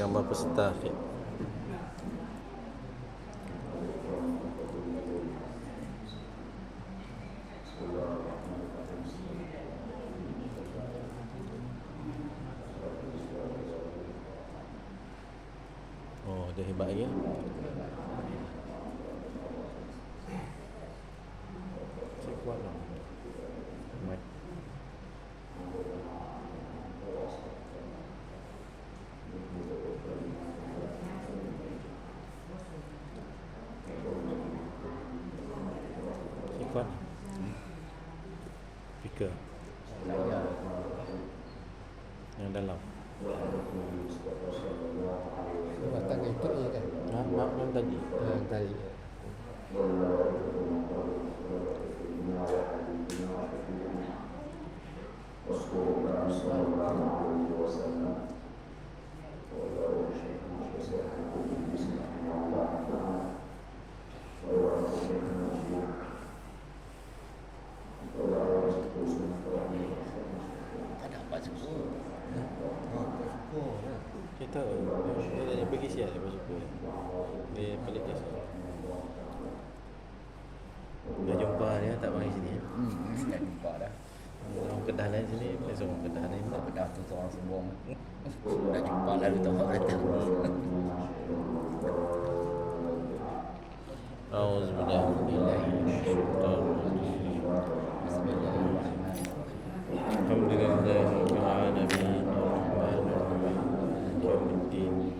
Nama peserta sikit. Oh, dia hebat lagi. Cik kuat lah. Mic. Cik kuat. Speaker. Yang dalam. Batang itu ya kan? Mak yang tadi. Tadi. Tak dapat syukur. Kita dia pergi siap dia masuk dia. Dia balik dia. Dah jumpa dia tak mari sini. Dah jumpa dah. Orang Kedah lain sini, biasa orang Kedah lain tak. Dah tu seorang sombong. Dah jumpa lalu tak kata. Auzubillahi Alhamdulillahirrahmanirrahim. Ar-Rahmanir-Rahim. Yawmiddin.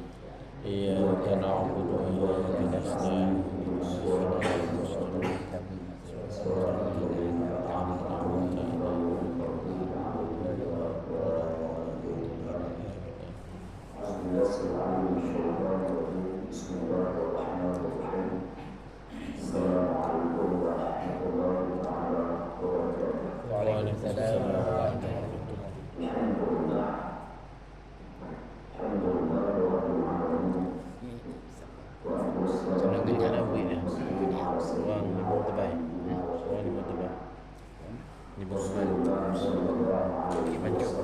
Iyyaka na'budu wa iyyaka nasta'in. Waalaikumsalam. Orang kerja dah beri dah. Orang limau tebal. Orang limau tebal. Limau tebal. Pergi mancung.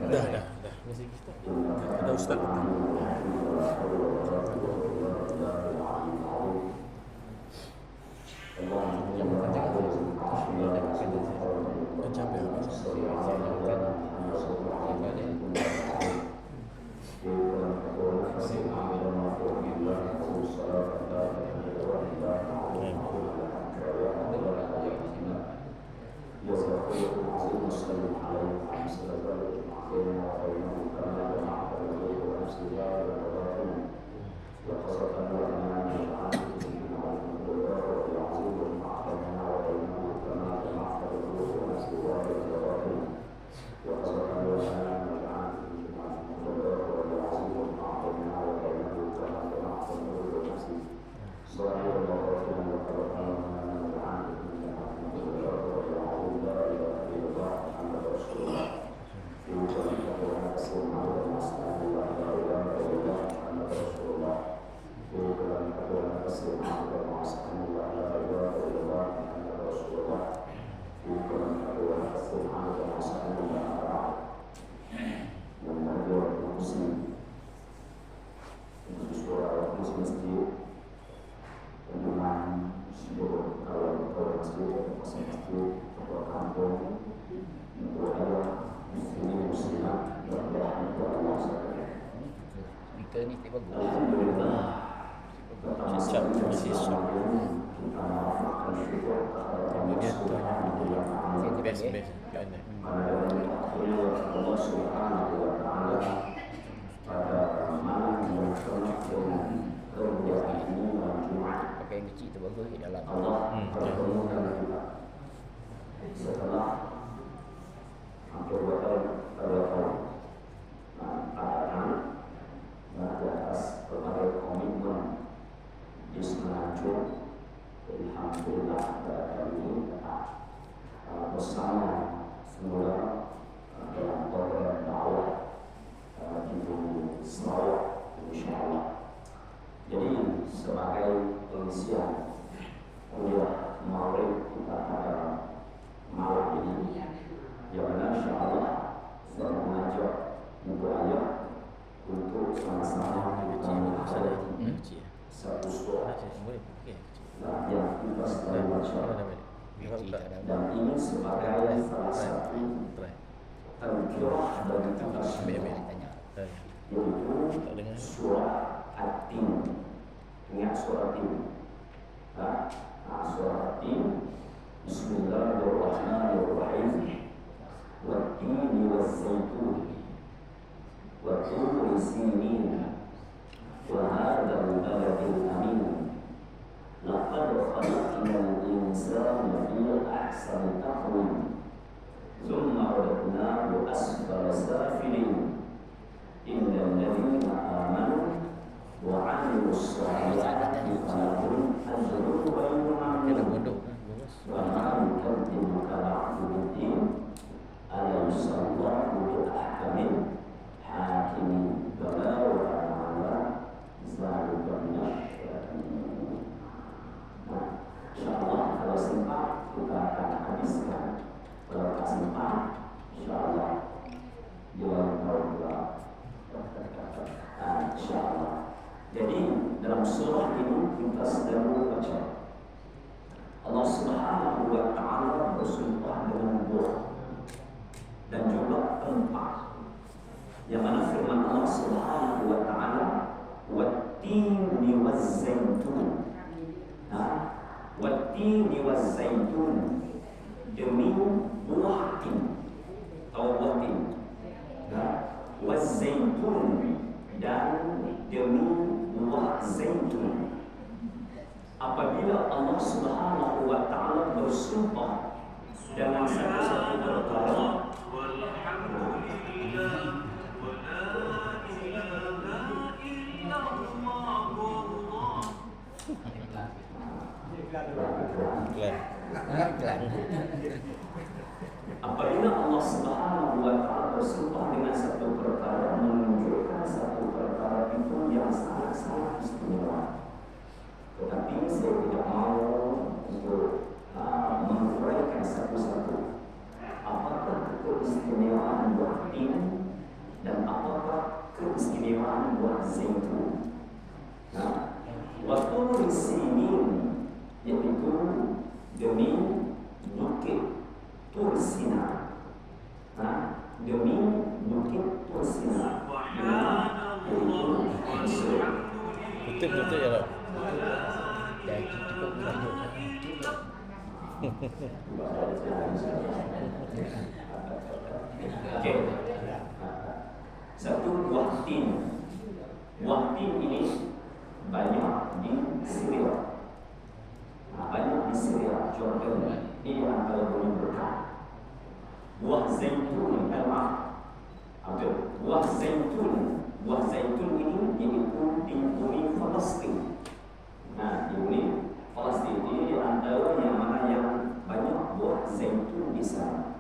Dah. Ada ustaz. Kita ni tak bagus. Cicap mesti sok. Kemudian tu yang best kan. Pakai yang kecil tu bagus di dalam. bersama semula dalam program dakwah untuk ayat untuk sama-sama kita menghadapi kecil. satu surah Boleh okey kecil. yang kita sedang baca, dan ini sebagai salah satu tazkirah bagi kita semua, yaitu surah At-Tin. Ingat surah At-Tin? Surah At-Tin. Bismillahirrahmanirrahim. Wat-tini waz-zaitun wa turi sinin wa hadzal baladil amin. Laqad khalaqnal insana fi ahsani taqwim. Thumma radadnahu asfala safilin. Innal ladzina amanu wa 'amilus shalihati lahum ajrun ghairu mamnun. Wa ma yukadzdzibuka ba'du bid-din. Alayhisallahu bi'ahkamil hakimin. Bala wa ta'ala zalika minasyakirin. InsyaAllah kalau sempat kita akan habiskan. Kalau tak sempat, InsyaAllah di lain tahun InsyaAllah. Jadi dalam surah ini kita sedang membaca Allah Subhanahu wa ta'ala bersumpah dengan buah dan juga tempat, yang mana firman Allah Subhanahu wa ta'ala wat-tini waz-zaitun. Wat-tini waz-zaitun, demi buah tin, atau buah tin. Waz-zaitun, dan demi buah zaitun. Apabila Allah Subhanahu wa ta'ala bersumpah dengan satu-satu perkara, apabila Allah Subhanahu wa ta'ala bersumpah dengan satu perkara, menunjukkan satu perkara itu yang sangat-sangat istimewa. Tetapi saya tidak mau untuk menguraikan satu-satu apakah keistimewaan buah tin dan apakah keistimewaan buah zaitun. Waktu di sini yaitu demi bukit Tursina. Demi bukit Tursina. Betul-betul ya, Pak. Dan cukup banyak. Okey. Satu buah tin. Buah tin ini banyak di Syria. Banyak di Syria, Jordan. Ini antara bumi berkah. Buah zaitun, buah zaitun ini yaitu di bumi Palestin. Di bumi Palestin ini antara yang mana yang banyak buah zaitun di sana.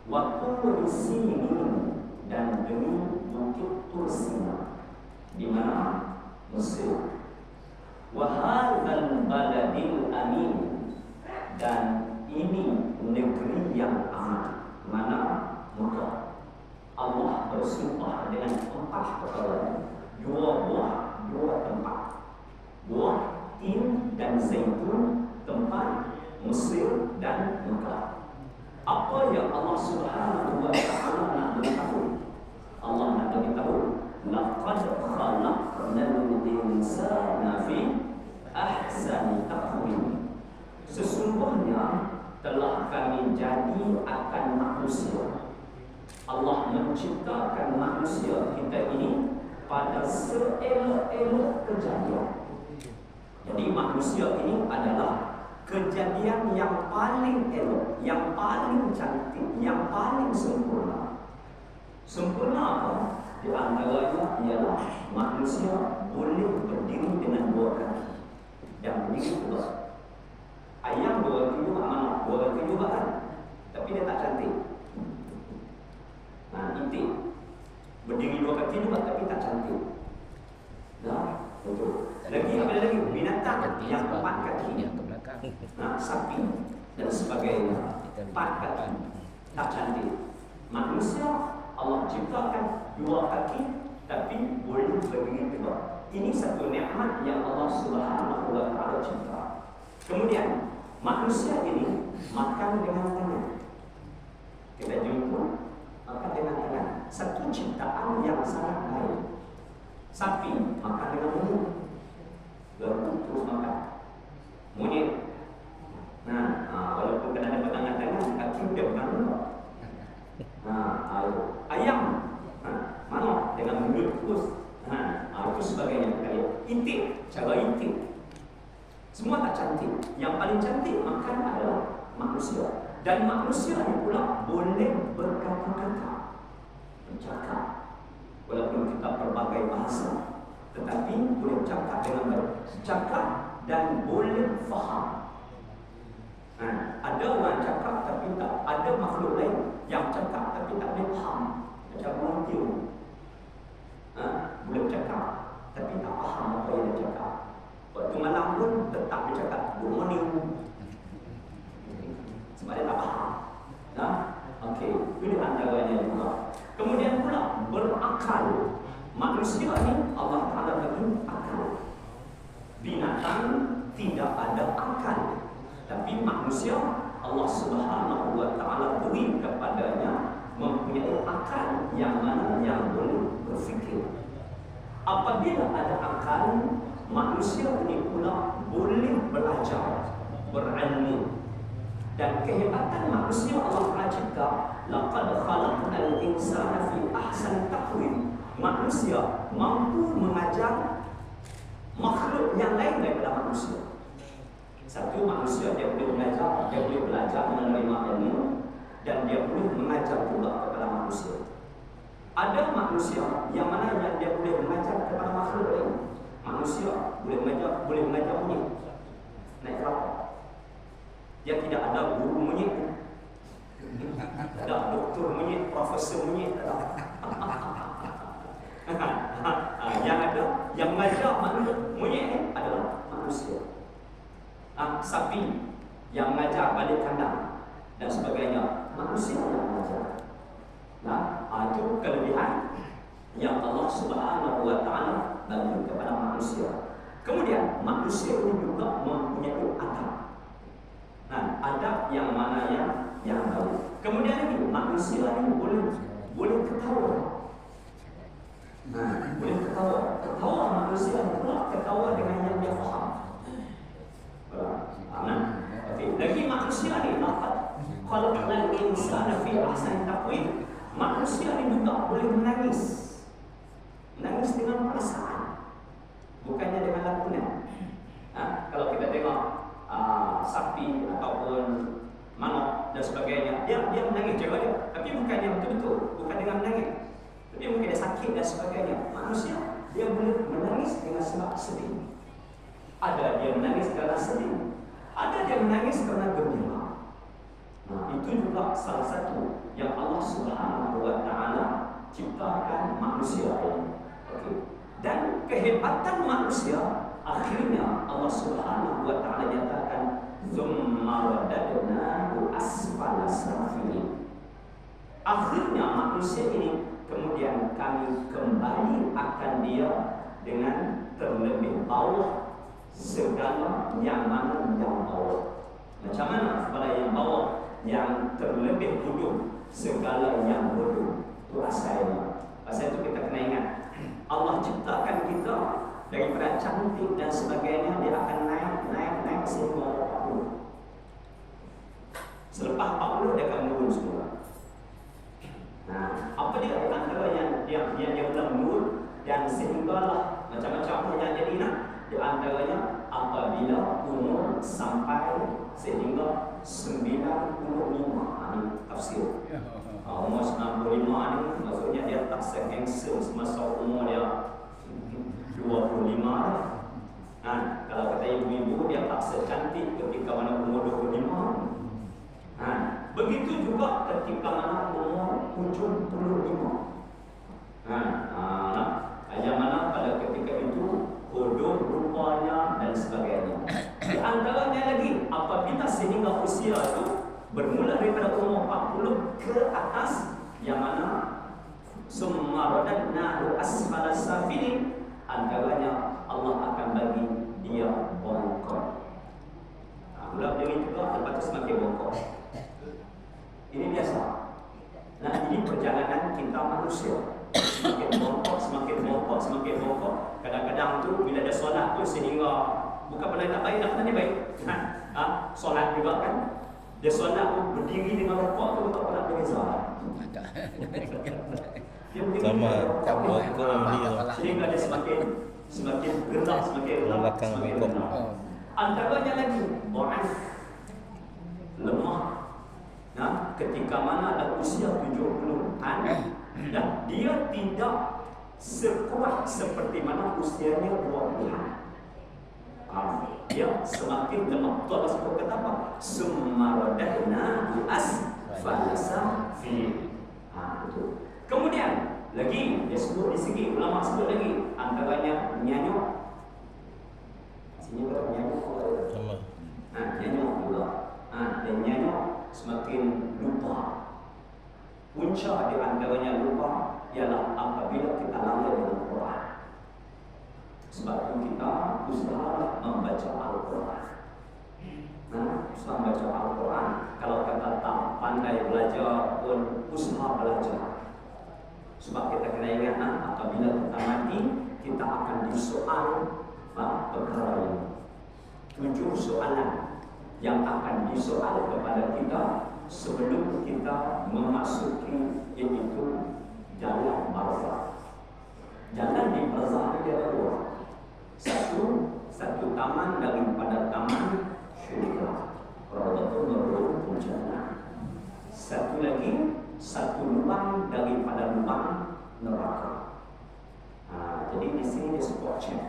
Waktu di sini dan demi bukit Tursina, di mana Mesir. Wahadzal baladil amin, dan ini negeri yang aman, mana Mekah. Allah bersumpah dengan empat perkara, dua tempat, buah tin dan zaitun, tempat Mesir dan Mekah. Apa yang Allah Subhanahu wa ta'ala nak beritahu? Allah nak beritahu, laqad khalaqnal insana fi ahsani taqwim. Sesungguhnya telah kami jadi akan manusia. Allah menciptakan manusia kita ini pada seelok-elok kejadian. Jadi manusia ini adalah kejadian yang paling elok, yang paling cantik, yang paling sempurna. Sempurna apa? Di antaranya ialah manusia boleh berdiri dengan dua kaki dan berdiri tegak. Ayam dua kaki juga mana? Dua kaki juga kan? Tapi dia tak cantik. Itik berdiri dua kaki juga tapi tak cantik. Betul. Lagi apa lagi? Binatang yang empat kaki, ke belakang. Sapi dan sebagainya, empat kaki, tak cantik. Manusia Allah ciptakan dua kaki tapi boleh berdiri tegak. Ini satu nikmat yang Allah Subhanahu wa taala cipta. Kemudian manusia ini makan dengan tangan. Kita jumpa makan dengan tangan. Satu ciptaan yang sangat baik. Sapi makan dengan mulut. Terus makan. Monyet. Nah, walaupun kena ada tangan-tangan, kaki dia bukan mulut. Ayam, manok dengan mulut terus. Itu sebagainya. Itik, cara itik. Semua tak cantik. Yang paling cantik makan adalah manusia. Dan manusia ini pula boleh berkata-kata, bercakap. Walaupun kita berbagai bahasa, tetapi boleh cakap dengan bercakap dan boleh faham. Ada orang cakap tapi tak, ada makhluk lain yang cakap tapi tak boleh faham. Macam orang tiup, boleh cakap tapi tak faham apa yang dia cakap. Waktu malam pun tetap dia cakap good morning, sebab dia tak faham. Okey, itu antaranya juga. Kemudian pula berakal. Manusia ni Allah Ta'ala bagi akal. Binatang tidak ada akal, tapi manusia Allah Subhanahu wa taala beri kepadanya mempunyai akal yang mana yang boleh berfikir. Apabila ada akal, manusia ini pula boleh belajar, berilmu. Dan kehebatan manusia Allah Ta'ala cipta, laqad khalaqnal insana fi ahsani taqwim. Manusia mampu mengajar makhluk yang lain daripada manusia. Satu, manusia dia boleh mengajar, dia boleh belajar menerima ilmu, dan dia boleh mengajar pula kepada manusia. Ada manusia yang mana yang dia boleh mengajar kepada makhluk lain. Manusia boleh mengajar monyet naik kapal. Dia tidak ada guru monyet, ada doktor monyet, profesor monyet, yang ada yang mengajar monyet adalah manusia. Sapi yang mengajar balik kandang dan sebagainya, manusia yang mengajar. Itu kelebihan yang Allah Subhanahu wa taala bagi kepada manusia. Kemudian manusia ini juga mempunyai adab. Adab yang mana yang baik. Kemudian lagi manusia ini boleh ketawa. Boleh ketawa. Ketawa manusia ini pula ketawa dengan yang dia faham. Lagi manusia ni dapat khalaqnal insana fi ahsani taqwim. Manusia ni juga boleh menangis. Menangis dengan perasaan, bukannya dengan lakonan. Kalau kita tengok sapi ataupun manok dan sebagainya, dia menangis jaga dia, tapi bukan dia betul-betul, bukan dengan menangis. Tapi mungkin dia sakit dan sebagainya. Manusia dia boleh menangis dengan sebab sedih. Ada dia menangis kerana sedih, ada dia menangis kerana gembira. Itu juga salah satu yang Allah Subhanahu wa taala ciptakan manusia ini. Dan kehebatan manusia, akhirnya Allah Subhanahu wa taala nyatakan dzumma radadnahu asfala safilin. Akhirnya manusia ini kemudian kami kembali akan dia dengan terlebih bawah segala yang mana yang bawah. Macam mana kepada yang bawah, yang terlebih bodoh segala yang bodoh. Itu asalnya. Pasal itu kita kena ingat, Allah ciptakan kita daripada cantik dan sebagainya, dia akan naik sehingga 40. Selepas 40 dia akan menurun semula. Apa dia antara yang dia mula menurun dan sehinggalah macam-macam yang jadi di antaranya apabila umur sampai sehingga 95. Ini tafsir. Umur 95 ni maksudnya dia tak se-handsome semasa umur dia 25 dah. Kalau kata ibu-ibu, dia tak secantik ketika mana umur 25. Begitu juga ketika mana umur 75. Yang mana pada ketika itu bodoh rupanya dan sebagainya. Di antaranya lagi, apabila sehingga usia itu bermula daripada umur 40 ke atas, yang mana summa radadnahu asfala safilin, antaranya Allah akan bagi dia bongkok. Ulang dari juga, lepas tu semakin bongkok. Ini biasa. Nah, ini perjalanan kita manusia. Semakin bongkok, semakin bongkok, semakin bongkok. Kadang-kadang tu bila ada solat tu sehingga bukan benda tak baik, tak benda baik. Solat juga kan. Dia solat tu berdiri dengan rokok tu tak pernah berbeza. Sama bongkok dia. Sehingga dia semakin gerak, semakin gerak, belakang semakin bongkok. gerak. Antaranya lagi dhaif, lemah. Nah, ketika mana ada usia 70-an dan dia tidak sekuat seperti mana usianya 20-an. Dia semakin lemah. Tu Allah sebut kata apa? Summa radadnahu asfala safilin. Kemudian lagi dia sebut di segi ulama sebut lagi antaranya nyanyuk. Sini berapa nyanyuk? Sama. Nyanyuk pula. Dan nyanyuk semakin lupa. Punca di antaranya lupa ialah apabila kita lalai dengan Quran. Sebab itu kita usaha membaca Al-Quran. Usaha membaca Al-Quran. Kalau kata tak pandai belajar pun usaha belajar. Sebab kita kena ingat apabila kita mati, kita akan disoal perkara ini. 7 soalan yang akan disoal kepada kita sebelum kita memasuki iaitu jalan barzakh. Jalan di barzakh itu ada 2. Satu taman daripada taman syurga, Rawdatul Nurul Jannah. Satu lagi, satu lubang daripada lubang neraka. Jadi di sini dia spot check.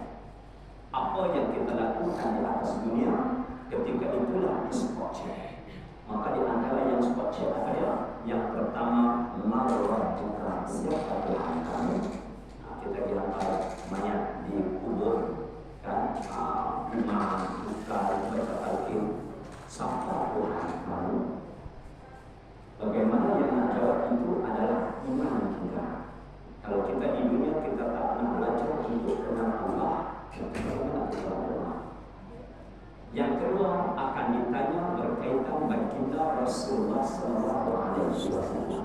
Apa yang kita lakukan di atas dunia, ketika itulah di spot check. Maka di antara yang spot check apa dia? Yang pertama, marwatuka, siapa Tuhan kami? Kita dihantar banyak di kubur kan, imam, ustaz, baca talqin, siapa Tuhan kami? Bagaimana yang nak jawab itu adalah iman kita. Kalau kita di dunia kita tak pernah belajar untuk kenal Allah, kita bagaimana kita Allah? Yang kedua akan ditanya berkaitan baginda Rasulullah SAW.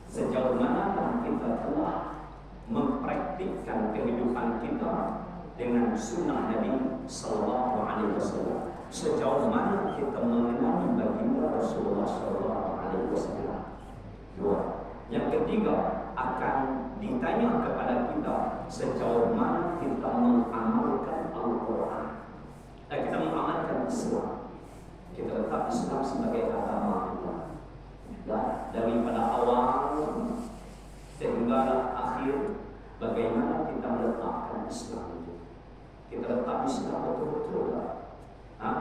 Sejauh manakah kita telah mempraktikkan kehidupan kita dengan sunnah Nabi SAW. Sejauh mana kita mengenali baginda Rasulullah SAW. 2. Yang ketiga akan ditanya kepada kita sejauh mana kita mengamalkan Al-Quran. Kita mengamalkan Islam. Kita letak Islam sebagai agama kita. Daripada awal sehingga akhir, bagaimana kita meletakkan Islam itu. Kita letak Islam betul-betul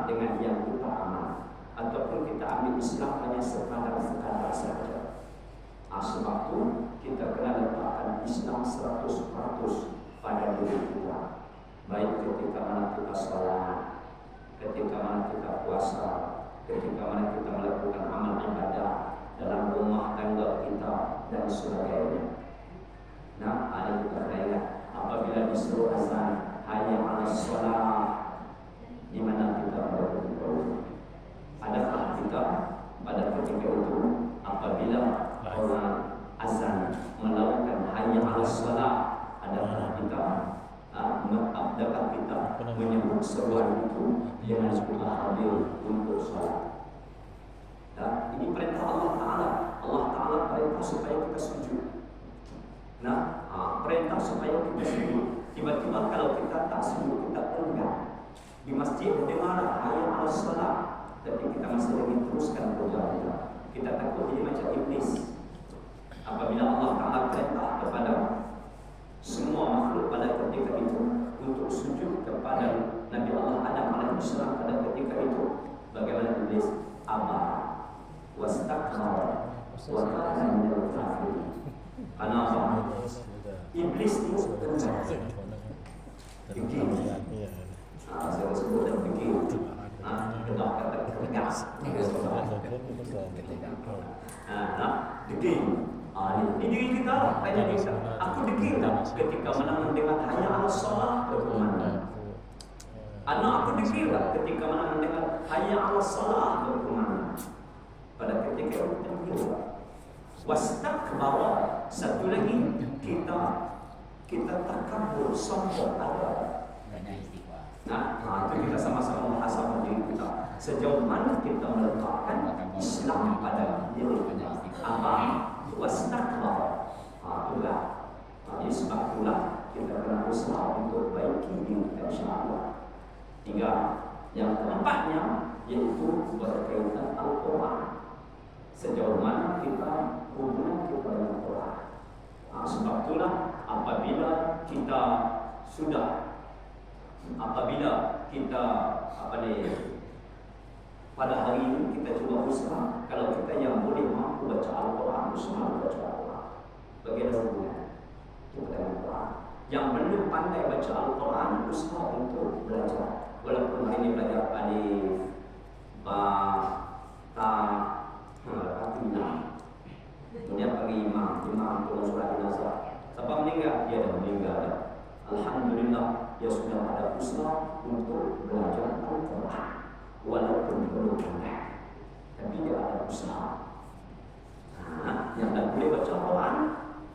dengan yang kita amal, ataupun kita ambil Islam hanya sekadar saja. Sebab itu kita kena letakkan Islam 100% pada diri kita. Baik ketika mana kita salat, ketika mana kita puasa, ketika mana kita melakukan amal ibadah dalam rumah tangga kita dan sebagainya. Ada kita kena ingat apabila disuruh azan hayya 'alas shalah, di mana kita berdoa. Adakah kita pada ketika itu apabila orang azan melakukan hayya 'alas shalah, adakah kita menyebut seruan itu dengan sebuah hadir untuk salat? Ini perintah Allah Ta'ala. Allah Ta'ala perintah supaya kita sujud. Perintah supaya kita sujud. Tiba-tiba kalau kita tak sujud, kita enggan. Di masjid dengar hayya 'alas shalah, tapi kita masih lagi teruskan program kita. Kita takut jadi macam iblis. Apabila Allah Ta'ala perintah kepada semua makhluk pada ketika itu untuk sujud kepada Nabi Allah Adam alaihissalam pada ketika itu, bagaimana iblis aba wastakbara wa kana minal kafirin. Kenapa? Iblis itu fikir. Saya sebut dan fikir. Kita kata tegas. Fikir. Ini diri kita lah, tanya diri kita. Aku degil tak ketika mana mendengar hayya 'alas shalah berkumandang. Anak aku degil tak ketika mana mendengar hayya 'alas shalah berkumandang. Pada ketika itu degil. Wastakbara, satu lagi kita takabur, sombong ada. Nah, itu kita sama-sama muhasabah diri kita. Sejauh mana kita meletakkan Islam pada diri kita. Apa? Wastakbara. Itulah. Jadi sebab itulah kita kena usaha untuk baiki diri kita, insya-Allah. Tiga. Yang keempatnya yaitu berkaitan Al-Quran. Sejauh mana kita hubungan kita dengan Quran. Sebab itulah apabila kita pada hari ini kita cuba usaha, kalau kita yang boleh mampu baca Al-Quran, usaha baca Al-Quran. Bagaimana hubungan kita dengan Quran? Yang belum pandai baca Al-Quran, usaha untuk belajar. Walaupun hari ini belajar alif, ba, ta, kemudian pagi imam turun surah An-Nasa. Siapa meninggal? Dia dah meninggal. Alhamdulillah, dia sudah ada usaha untuk belajar Al-Quran. Walaupun belum pandai, tapi dia ada usaha. Yang tak boleh baca Al-Quran,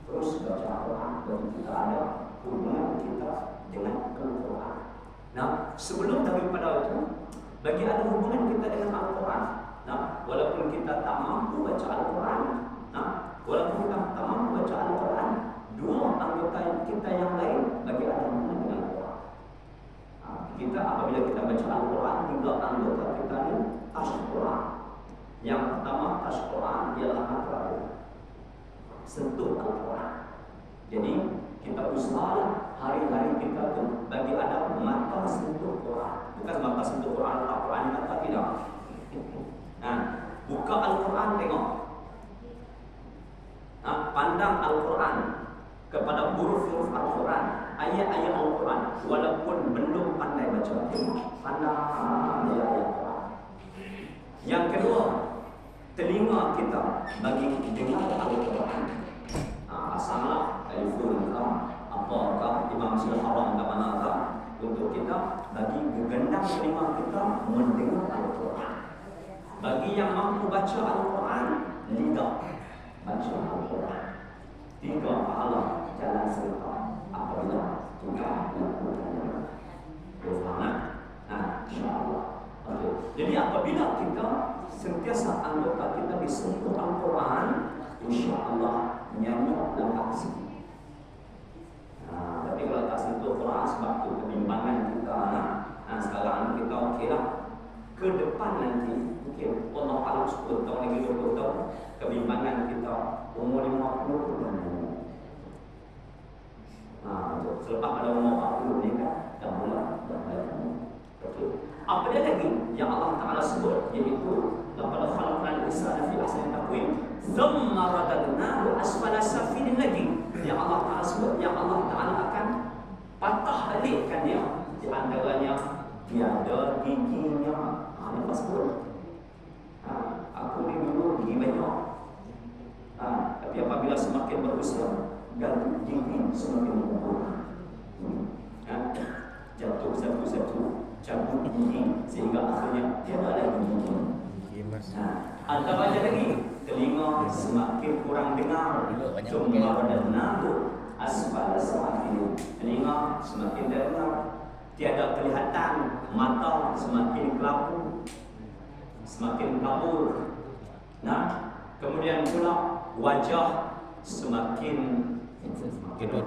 terus baca Al-Quran. Jadi kita ada hubungan kita dengan Al-Quran. Nah, sebelum daripada itu, bagi ada hubungan kita dengan Al-Quran. Nah, walaupun kita tak mampu baca Al-Quran, walaupun kita tak mampu baca Al-Quran, dua anggota kita yang lain bagi ada hubungan dengan Al-Quran. Kita apabila kita baca Al-Quran, tiga anggota kita ini tasbih Quran. Yang pertama tasbih Quran ialah mata sentuh Al-Quran. Jadi kita usahalah hari-hari kita tu bagi ada mata sentuh Quran. Bukan mata sentuh Quran, Al-Quran yang mata tidak. Buka Al-Quran tengok. Pandang Al-Quran kepada huruf-huruf Al-Quran, ayat-ayat Al-Quran, walaupun belum pandai baca, pandang ayat-ayat Al-Quran. Yang kedua, telinga kita bagi dengar Al-Quran. Asallah telefon apakah Imam Masjidil Haram ke manakah, untuk kita bagi gegendang telinga kita mendengar Al-Quran. Bagi yang mampu baca Al-Quran, lidah baca Al-Quran. Tiga pahala jalan serta apabila kita lakukannya. InsyaAllah. Jadi apabila kita sentiasa anggota kita disentuh Al-Quran, InsyaAllah nyanyi dan aksi. Tapi kalau tak sentuh Quran sebab tu kebimbangan kita. Sekarang kita okeylah. Ke depan nanti mungkin Allah alam 10 tahun lagi 20 tahun kebimbangan kita umur 50 dan selepas pada umur 40 ni kan dah mula apa dia lagi yang Allah Ta'ala sebut, iaitu laqad khalaqnal insana fi ahsani taqwim thumma radadnahu asfala safilin lagi, yang Allah Ta'ala sebut, yang Allah Ta'ala akan patah balikkan dia. Di antaranya tiada giginya. Ini sebut aku ni dulu gigi banyak, tapi apabila semakin berusia dan gigi semakin berkurang, jatuh satu-satu cabut gigi sehingga akhirnya tiada lagi gigi. Antaranya lagi telinga semakin kurang dengar, cuma dan nahu asfala safilin, telinga semakin dengar, tiada kelihatan, mata semakin kelabu, semakin kabur. Kemudian pula wajah semakin kedut.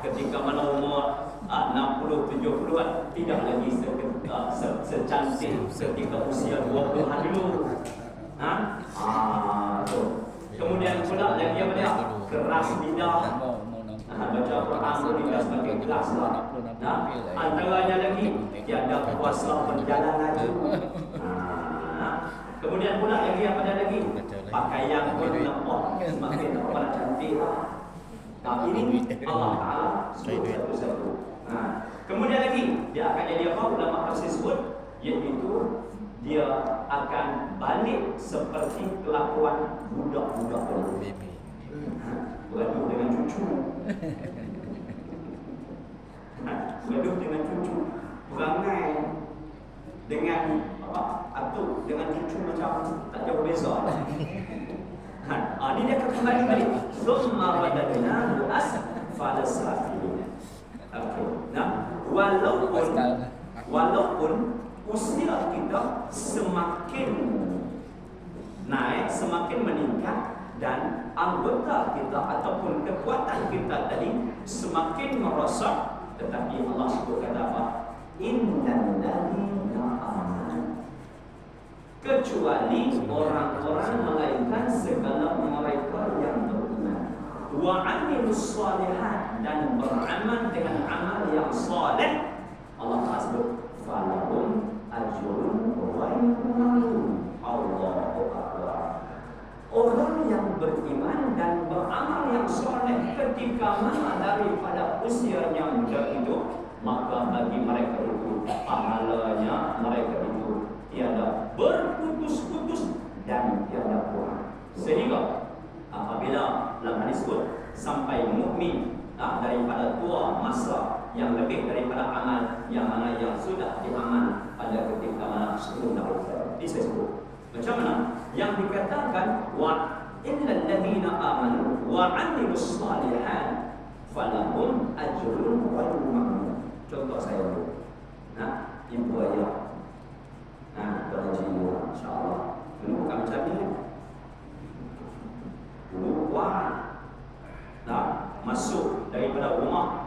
Ketika mana umur 60-70-an tidak lagi secantik ketika usia 20-an dulu. Kemudian pula lagi apa dia? Keras lidah. Baca Quran lidah semakin keras lah. Antaranya lagi tiada kuasa berjalan laju. Kemudian pula lagi apa dia lagi? Pakaian pun nampak semakin nampak cantik lah. Ini Allah Ta'ala sebut satu-satu. Kemudian lagi dia akan jadi apa? Ulama tafsir sebut, iaitu dia akan balik seperti kelakuan budak-budak dulu. Baby. Bergaduh dengan cucu. Bergaduh dengan cucu. Berangai dengan atuk dengan cucu macam tak jauh beza. Ini dia akan kembali balik. Summa radadnahu asfala safilin. Okey. Nah, walaupun usia kita semakin naik, semakin meningkat dan anggota kita ataupun kekuatan kita tadi semakin merosot, tetapi Allah sebut kata apa? Innal ladzina amanu, kecuali orang-orang melainkan segala mereka yang beriman, wa amilus shalihat, dan beramal dengan amal yang saleh, Allah sebut falahum ajrun ghairu mamnun. Allahu akbar. Orang yang beriman dan beramal yang saleh ketika mana daripada usianya muda itu, maka bagi mereka itu pahalanya mereka itu tiada berputus-putus dan tiada kurang. Sehingga apabila dalam hadis disebut sampai mukmin daripada tua masa yang lebih daripada amal yang mana yang sudah diamal pada ketika mana sebelum dahulu disebut. Macam mana? Yang dikatakan wa innal ladzina amanu wa 'amilus shalihat falahum ajrun ghairu mamnun. Contoh saya dulu. Ibu ayah. Berhaji insya-Allah. Dulu bukan macam ni. Dulu masuk daripada rumah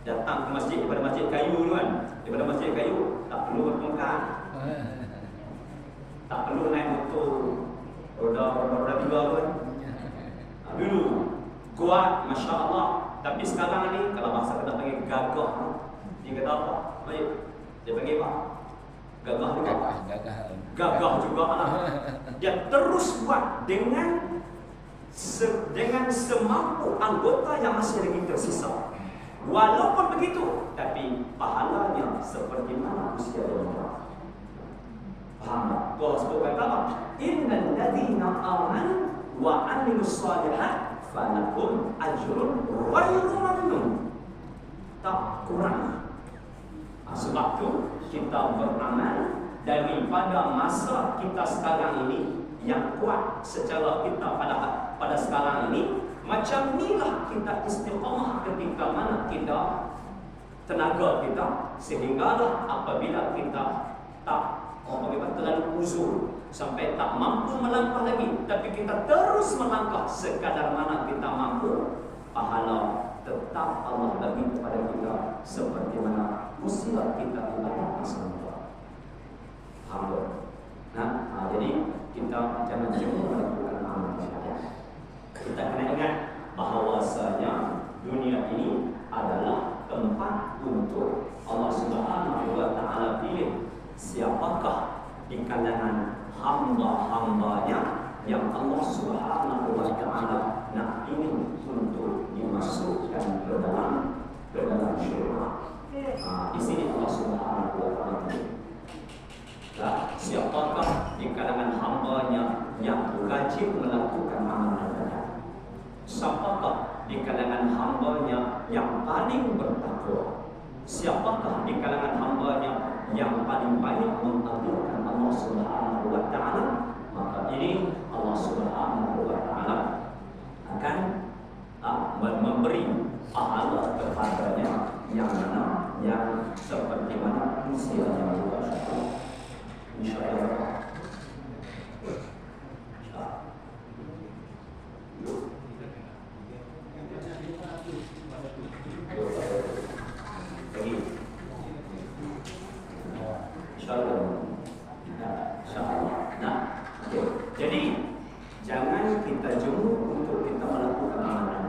datang ke masjid, daripada masjid kayu tu kan. Daripada masjid kayu tak perlu bertongkat. Tak perlu naik motor roda dua pun. Dulu kuat, masya-Allah. Tapi sekarang ni kalau bahasa kita panggil gagah. Dia kata apa? Baik. Dia panggil apa? Gagah juga. Gagah juga lah. Dia terus buat dengan semampu anggota yang masih lagi tersisa. Walaupun begitu, tapi pahalanya seperti mana usia dia. Faham? Allah sebut kata apa? Innal ladzina amanu wa 'amilus shalihat falahum ajrun ghairu mamnun. Tak kurang. Sebab tu kita beramal daripada masa kita sekarang ini yang kuat secara kita pada sekarang ini. Macam inilah kita istiqamah ketika mana kita tenaga kita, sehinggalah apabila kita tak terlalu uzur sampai tak mampu melangkah lagi, tapi kita terus melangkah sekadar mana kita mampu, pahala tetap Allah bagi kepada kita seperti mana usia kita ibadah semua. Alhamdulillah. Jadi kita jangan cuma melakukan amal ibadah. Kita kena ingat bahawasanya dunia ini adalah tempat untuk Allah Subhanahu wa taala pilih siapakah di kalangan hamba-hambanya yang Allah Subhanahu wa taala nak ingin untuk dimasukkan ke dalam syurga. Di sini Allah Subhanahu wa taala siapakah di kalangan hambanya yang rajin melakukan amal ibadah? Siapakah di kalangan hambanya yang paling bertakwa? Siapakah di kalangan hambanya yang paling banyak mengagungkan Allah Subhanahu wa taala? Maka ini Allah Subhanahu wa taala akan memberi pahala kepadanya yang mana yang seperti mana usianya juga. Insyaallah. Jadi jangan kita jemu untuk kita melakukan amalan.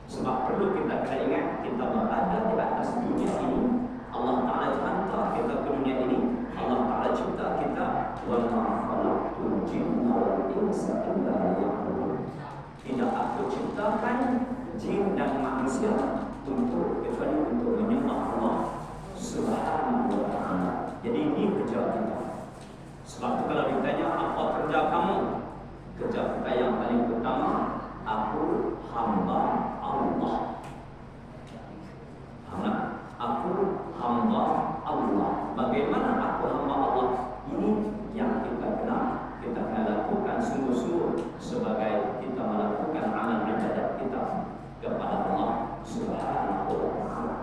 Sebab perlu kita kena ingat kita berada di atas dunia ini. Allah Taala hantar kita ke dunia ini. Allah Taala cipta kita wa ma khalaqtul jinna wal insa illa liya'budun. Tidak aku ciptakan jin dan manusia kecuali untuk menyembah Allah Subhanahu wa taala. Jadi ini kerja kita. Sebab itu kalau ditanya apa kerja kamu, kerja kita yang paling utama, aku hamba Allah. Aku hamba Allah. Bagaimana aku hamba Allah? Ini yang kita kena lakukan sungguh-sungguh sebagai kita melakukan amal ibadat kita kepada Allah Subhanahu wa taala.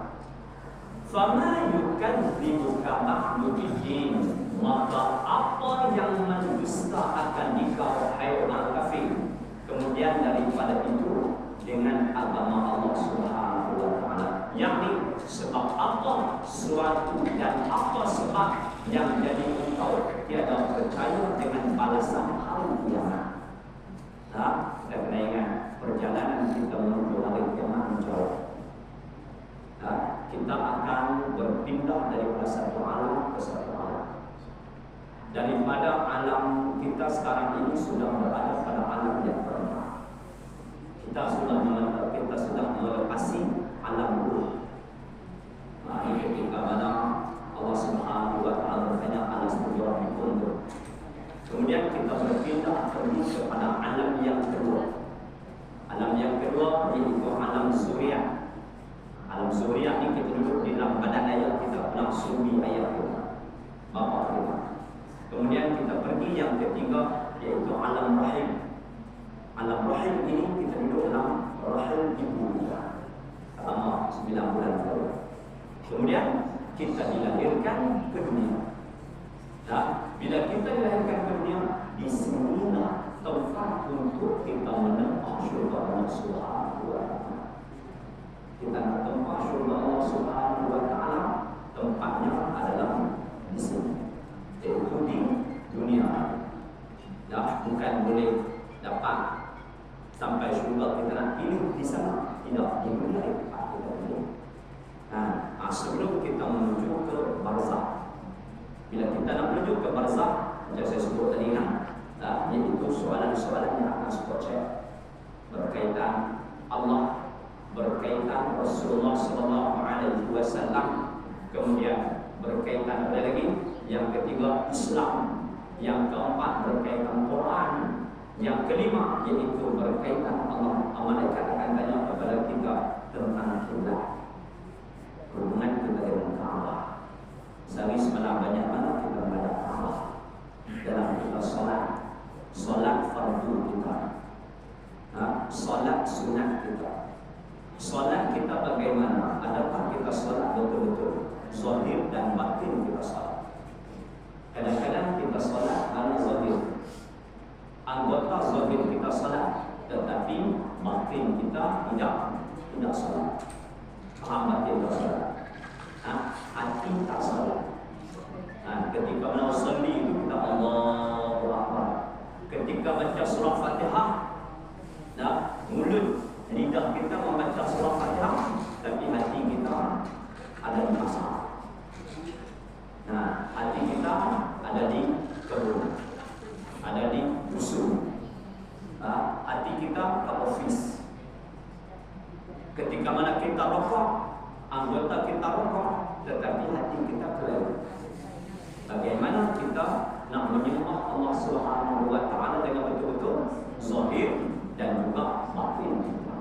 Fama yukadzibuka ba'du biddin, maka apa yang mendusta akan dikau hai orang kafir kemudian daripada itu dengan agama Allah Subhanahu wa taala. Yakni sebab apa suatu dan apa sebab yang jadi engkau tiada percaya dengan balasan hari kiamat. Kita kena ingat perjalanan kita menuju hari kiamat jauh. Kita akan berpindah daripada satu alam ke satu alam. Daripada alam kita sekarang ini sudah berada pada alam yang pertama. Kita sudah melepasi alam ruh. Ini ketika mana Allah Subhanahu wa taala bertanya alas tujuan. Kemudian kita berpindah pergi kepada alam yang kedua. Alam yang kedua yaitu alam zuriat. Alam zuriat ini kita duduk di dalam badan ayat kita, dalam suri ayat kita, bapa kita. Kemudian kita pergi yang ketiga yaitu alam rahim. Alam rahim ini kita duduk dalam rahim ibu kita selama 9 bulan baru. Kemudian kita dilahirkan ke dunia. Bila kita dilahirkan ke dunia, di sinilah tempat untuk kita menempah syurga Allah Subhanahu wa taala. Kita nak tempah syurga Allah Subhanahu wa taala, tempatnya adalah di sini, iaitu di dunia. Bukan boleh dapat sampai syurga kita nak pilih di sana, tidak, di dunia tempat kita pilih. Sebelum kita menuju ke barzakh, bila kita nak menuju ke barzakh, macam saya sebut tadi iaitu soalan-soalan yang akan support saya berkaitan Allah, berkaitan Rasulullah sallallahu alaihi wasallam, kemudian berkaitan apa lagi? Yang ketiga Islam, yang keempat berkaitan Quran, yang kelima yaitu berkaitan Allah. Malaikat akan tanya kepada kita tentang kiblat, hubungan kita dengan Ka'bah. Sehari semalam banyak mana kita menghadap Ka'bah dalam kita solat fardu kita, solat sunat kita. Solat kita bagaimana? Adakah kita solat betul-betul zahir dan batin kita solat? Kadang-kadang kita solat hanya zahir, anggota zahir kita solat, tetapi batin kita tidak solat. Faham batin tak solat? Hati tak solat. Ketika menausalli itu kita Allahu Akbar. Ketika baca surah Fatihah, mulut lidah kita membaca surah Fatihah, tapi hati kita ada di pasar. Hati kita ada di kebun, ada di dusun. Hati kita ke office. Ketika mana kita rokok, anggota kita rokok, tetapi hati kita keliru. Bagaimana kita nak menyembah Allah Subhanahu wa taala dengan betul-betul zahir dan juga batin kita.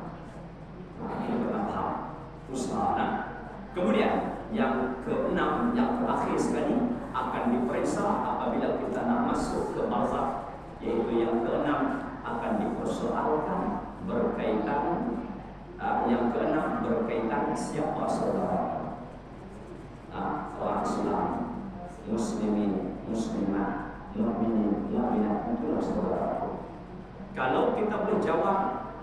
Ini bertahap usaha. Kemudian yang keenam, yang terakhir sekali akan diperiksa apabila kita nak masuk ke barzakh, yaitu yang keenam akan dipersoalkan berkaitan yang keenam berkaitan siapa saudara. Orang Islam, muslimin, muslimat, mukminin, mukminat, itulah saudara. Kalau kita boleh jawab,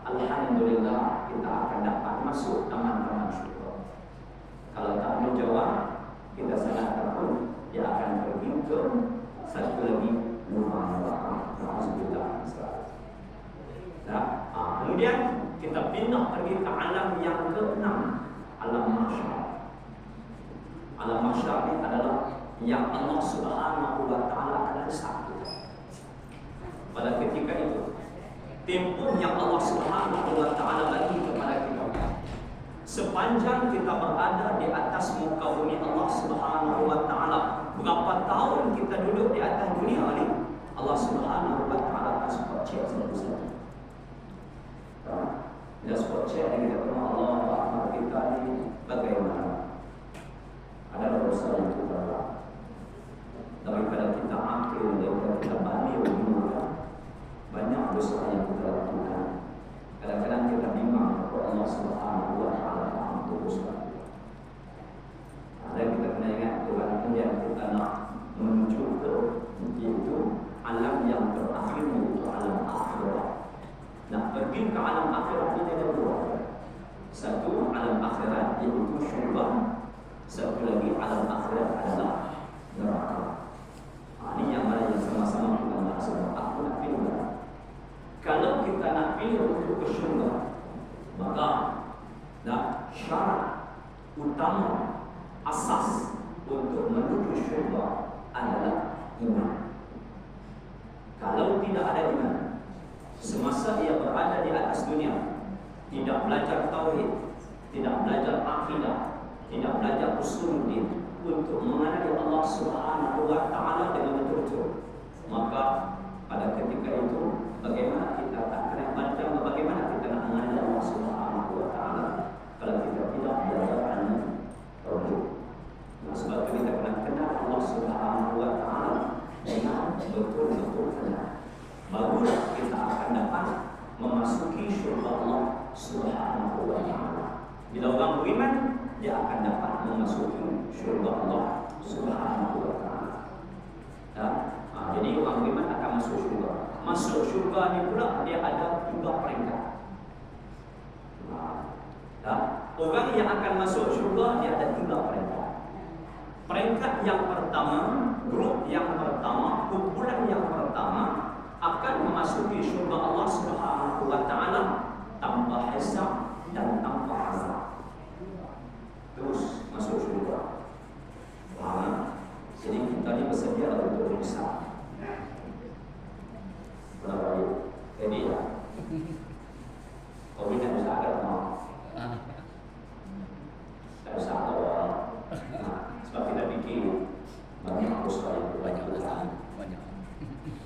alhamdulillah, kita akan dapat masuk taman-taman syurga. Kalau tak boleh jawab, kita sangat takut dia akan pergi ke satu lagi rumah neraka. Kemudian kita pindah pergi ke alam yang ke-6, alam mahsyar. Alam mahsyar ini adalah yang Allah Subhanahu wa taala akan satu. Pada ketika itu, tempoh yang Allah Subhanahu wa taala bagi kepada kita, sepanjang kita berada di atas muka bumi Allah Subhanahu wa taala berapa tahun kita duduk di atas dunia ni, Allah Subhanahu wa taala akan spot check satu-satu. Dia spot check dengan kata Allah, amal kita ni bagaimana? Ada dosa yang kita buat. Daripada kita akil, daripada kita balik banyak dosa yang kita lakukan. Kadang-kadang kita bimbang kepada Allah Subhanahu wa taala untuk dosa. Dan kita kena ingat Tuhan yang kita nak menuju ke iaitu alam yang terakhir, iaitu alam akhirat. Nak pergi ke alam akhirat ini ada dua. Satu alam akhirat iaitu syurga. Satu lagi alam akhirat adalah neraka. Ini yang mana yang sama-sama kita nak sebut. Aku nak pilih. Kalau kita nak pilih untuk ke syurga, maka syarat utama asas untuk menuju syurga adalah iman. Kalau tidak ada iman, semasa ia berada di atas dunia, tidak belajar tauhid, tidak belajar akidah, tidak belajar usuluddin untuk mengenali Allah Subhanahu wa taala dengan betul-betul, maka pada ketika itu bagaimana kita akan baca, bagaimana kita nak mengenali Allah Subhanahu wa taala kalau kita tidak belajar tauhid. Sebab itu kita kena kenal Allah Subhanahu wa taala dengan betul-betul kenal. Barulah kita akan dapat memasuki syurga Allah Subhanahu wa taala. Bila orang beriman, dia akan dapat memasuki syurga Allah Subhanahu wa taala. Jadi orang beriman akan masuk syurga. Masuk syurga ni pula dia ada 3 peringkat. Orang yang akan masuk syurga dia ada 3 peringkat. Peringkat yang pertama, grup yang pertama, kumpulan yang pertama akan memasuki syurga Allah Subhanahu wa taala tanpa hisab dan tanpa azab. Terus masuk syurga. Faham? Jadi kita ni bersedia untuk hisab. Berapa dia? Jadi ya. Kau tidak bisa agak mau. Tak bisa awal. Sebab kita fikir banyak dosa yang banyak dosa.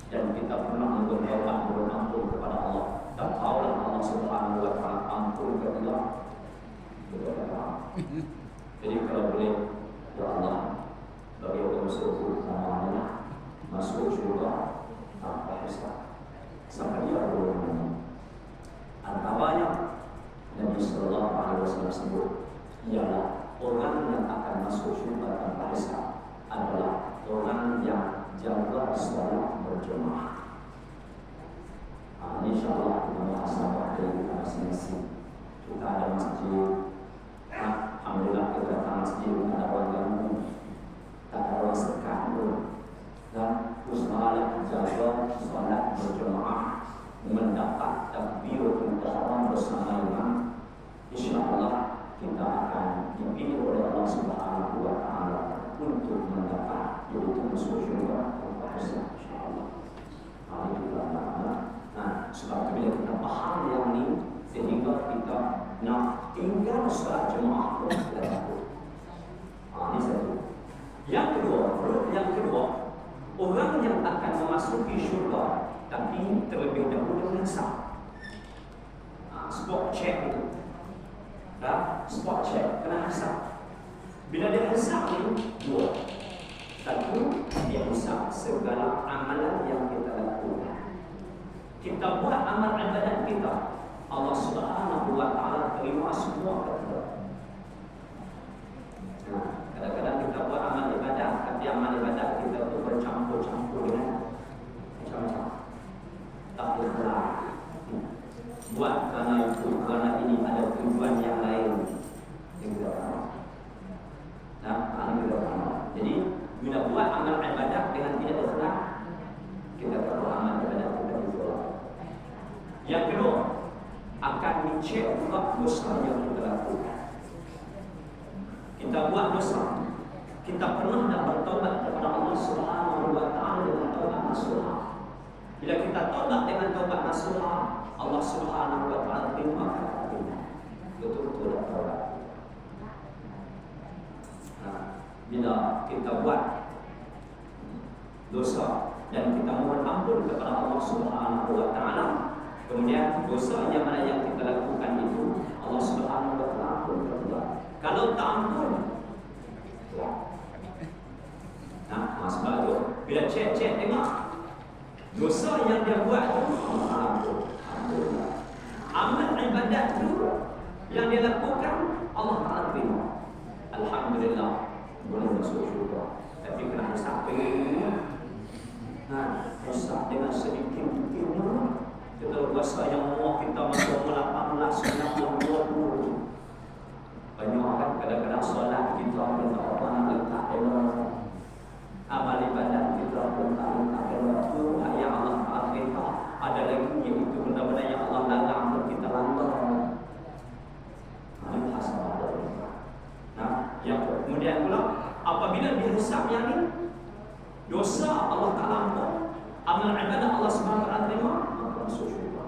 Dan kita pernah berdoa ampun kepada Allah. Tak tahulah Allah Subhanahu wa taala ampun ke kita. Jadi kalau boleh, ya Allah, bagi orang suruh namanya masuk syurga tanpa hisab. Sampai dia berdoa. Antaranya Nabi sallallahu alaihi wasallam sebut ialah orang yang akan masuk syurga tanpa hisab adalah orang yang jaga salat berjemaah. InsyaAllah kita muhasabah dari masing-masing. Kita ada masjid, alhamdulillah kita datang masjid, ada orang ganggu, tak ada orang sekat pun. Dan usahalah jaga salat berjemaah, mendapat takbiratul ihram bersama imam. InsyaAllah kita akan dipilih oleh Allah Subhanahu wa taala untuk mendapat yaitu masuk syurga tanpa hisab, insyaAllah. Sebab itu bila kita faham yang ni, sehingga kita nak tinggal salat jemaah pun tidak takut. Ini satu. Yang kedua, orang yang akan memasuki syurga tapi terlebih dahulu dengan hisab. Spot check itu. Spot check kena hisab. Bila dia hisab ni dua. Satu, dia hisab segala amalan yang kita lakukan. Kita buat amal ibadat kita, Allah Subhanahu wa taala terima semua kita. Kadang-kadang kita buat amal ibadat, tapi amal ibadat kita tu bercampur-campur dengan macam-macam. Tak ikhlas. Buat kerana itu, kerana ini ada tujuan yang lain. Jadi bila buat amal ibadat dengan tidak ikhlas, kita perlu amal ibadat kita ditolak. Yang kedua, akan dicek juga dosa yang kita lakukan. Kita buat dosa, kita pernah dah bertaubat kepada Allah Subhanahu wa taala dengan taubat nasuha. Bila kita taubat dengan taubat nasuha, Allah Subhanahu wa taala terima kita. Betul-betul dah taubat. Bila kita buat dosa, dan kita mohon ampun kepada Allah Subhanahu wa taala. Kemudian dosa yang mana yang kita lakukan itu Allah Subhanahu wa taala ampun kita. Kalau tak ampun, nah, sebab tu bila cek tengok dosa yang dia buat tu Allah ampun. Amal ibadat tu yang dia lakukan Allah Taala terima. Alhamdulillah, boleh masuk syurga. Tapi kena sampai rosak dengan sedikit ilmu. Kita rasa yang Allah kita masuk 18 90 banyak kan kadang-kadang solat kita minta Allah nak letak elok. Amal ibadat kita letak elok tu yang Allah Taala perintah. Ada lagi iaitu benda-benda yang Allah larang pun kita langgar. Ini hasab. Nah, yang kemudian pula apabila dihisab yang ni dosa Allah Taala ampun, amal ibadah Allah Subhanahu wa taala terima, maka masuk syurga.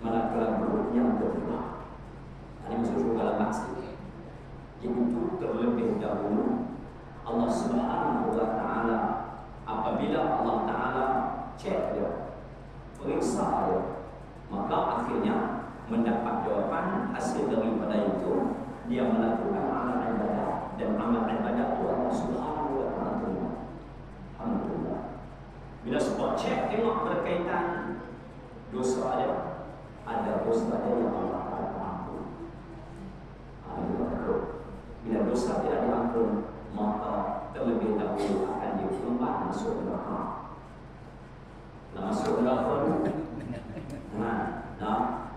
Manakala buruk yang kedua, ini masuk syurga lepas sikit. Itu terlebih dahulu Allah Subhanahu wa taala apabila Allah Taala cek dia, periksa dia, maka akhirnya mendapat jawapan hasil daripada itu dia melakukan amal ibadah, dan amal ibadah itu Allah Subhanahu wa taala terima. Alhamdulillah. Bila spot check tengok berkaitan dosa dia, ada dosa dia yang Allah Taala ampun. Bila dosa dia diampun, maka terlebih dahulu akan diumpah masuk neraka. Masuk neraka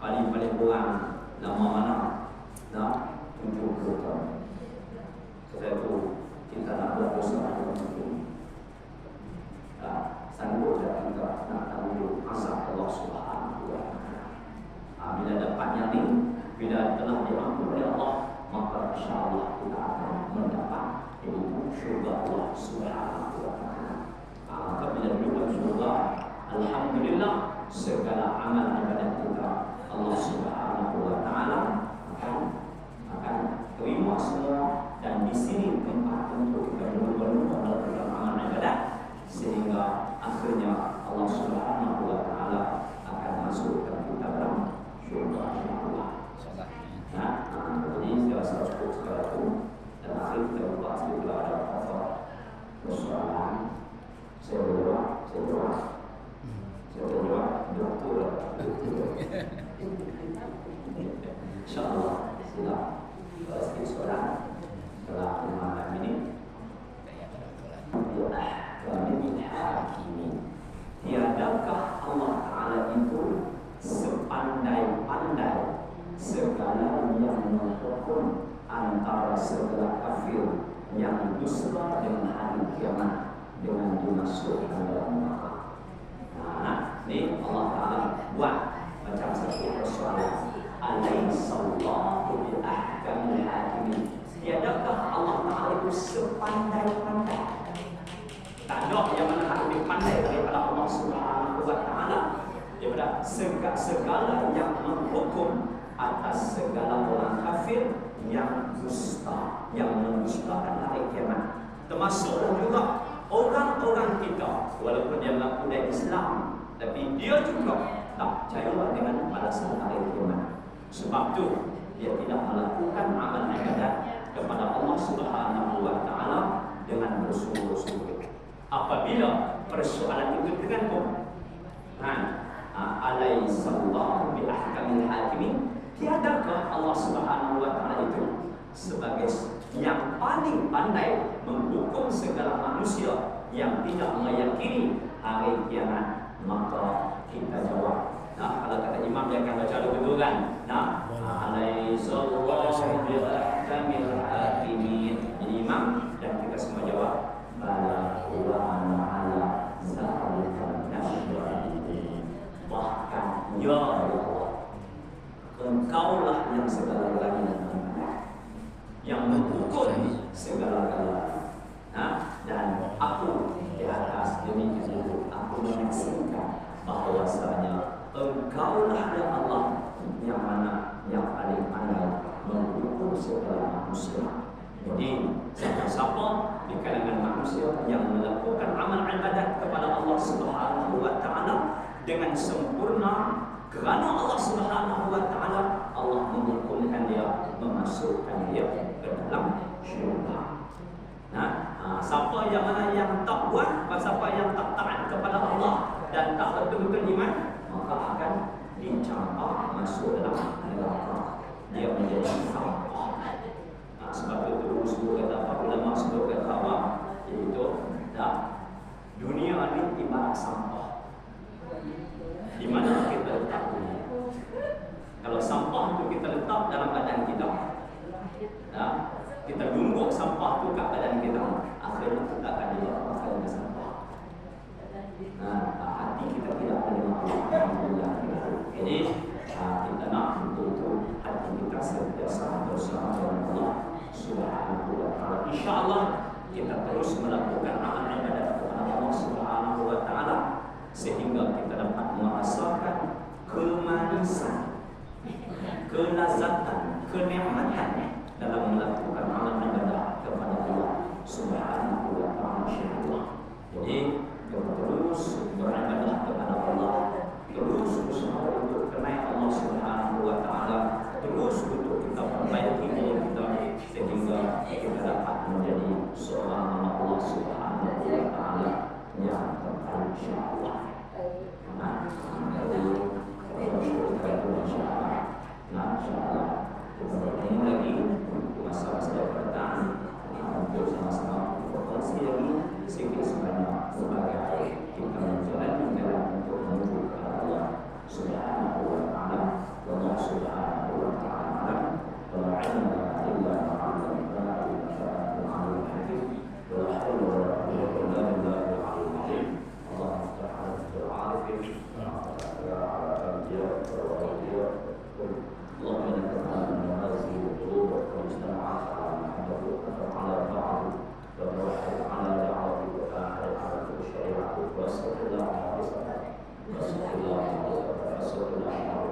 paling kurang lama mana? 70 tahun. Sebab itu kita nak buat dosa itu. Sanggup tak kita nak tanggung azab Allah Subhanahu wa taala. Bila dapatnya ni, bila telah diampuni oleh Allah, maka insya-Allah kita akan mendapat itu syurga Allah Subhanahu wa taala. Maka bila dibuat syurga, alhamdulillah segala amal ibadat kita Allah Subhanahu wa taala akan terima semua, dan di sini tempat untuk kita berlumba dalam amal ibadat sehingga akhirnya Allah Subhanahu wa taala akan masukkan kita dalam syurga Allah. Jadi saya rasa cukup sekali itu, dan akhir kita buka sedikit ada apa persoalan. Saya berjawab doktor. InsyaAllah sila sedikit soalan setelah 5 minit. Tiadakah Allah Ta'ala itu sepandai-pandai segala yang menghukum antara segala kafir yang dusta dengan hari kiamat dengan dimasukkan dalam neraka? Ini Allah Ta'ala buat macam satu persoalan. Alaihissallahu bi'ahkamil hakimin. Tiadakah Allah Ta'ala itu sepandai-pandai? Tak ada yang mana lebih pandai daripada Allah Subhanahu wa taala daripada segala yang menghukum atas segala orang kafir yang dusta, yang mendustakan hari kiamat. Termasuk juga orang-orang kita, walaupun dia mengaku dia Islam, tapi dia juga tak percaya dengan balasan hari kiamat. Sebab tu dia tidak melakukan amal ibadat kepada Allah Subhanahu wa taala dengan bersungguh-sungguh. Apabila persoalan itu tergantung, alaihissallahu bi'ahkamil hakimin. Tiadakah Allah Subhanahu wa taala itu sebagai yang paling pandai menghukum segala manusia yang tidak meyakini hari kiamat? Maka kita jawab, kalau kata imam dia akan baca dulu kan, alaihissallahu bi'ahkamil hakimin. Jadi imam dan kita semua jawab, bahkan ya Allah, Engkaulah yang segala-galanya yang menghukum segala-galanya. Dan aku di atas demikian itu aku menyaksikan bahwasanya Engkaulah ya Allah yang mana yang paling pandai menghukum segala manusia. Jadi siapa-siapa di kalangan manusia yang melakukan beramal ibadat kepada Allah Subhanahu wa taala dengan sempurna, kerana Allah Subhanahu wa taala Allah menghukumkan dia, memasukkan dia ke dalam syurga. Siapa yang mana yang tak buat, siapa yang tak taat kepada Allah dan tak betul-betul iman, maka akan dicampak masuk dalam neraka. Dia menjadi sampah. Sebab itu sebut kata para ulama, sebut kata apa, iaitu dunia ini ibarat sampah. Di mana kita letak dunia? Kalau sampah itu kita letak dalam badan kita, kita tumbuk sampah itu kat badan kita, akhirnya kita akan dilakukan ke sampah. Hati kita tidak menerima. Jadi kita nak untuk hati kita sentiasa bersama dengan Allah Subhanahu wa taala. Insya-Allah kita terus melakukan amal ibadat kepada Allah Subhanahu wa taala sehingga kita dapat merasakan kemanisan, kelazatan, kenikmatan dalam melakukan amal ibadah kepada Allah Subhanahu wa taala. Jadi terus beribadah kepada Allah, terus berusaha untuk kenal Allah Subhanahu wa taala, terus untuk kita perbaiki diri kita sehingga kita dapat menjadi seorang hamba Allah Subhanahu wa taala yang terbaik insyaallah. Insyaallah kita bertemu lagi masa-masa datang untuk sama-sama berkongsi lagi sedikit sebanyak sebagai kita menjalani dalam untuk menuju kepada Allah Subhanahu wa taala. Allah Subhanahu wa taala la ilma illa ma 'allamtana innaka antal 'alimul hakim. La haula wa la quwwata illa billahil 'aliyyil 'azim. Allahumma iftah 'alaina bil-'afiyah wa 'ala al-jannah wa al-jannah. اللهم انك تعلم ما هذه القلوب واجتمعت على محبتك وعلى طاعتك وتوحد على دعوتك وتعالى على كل شريعتك واستغفر الله واستغفر الله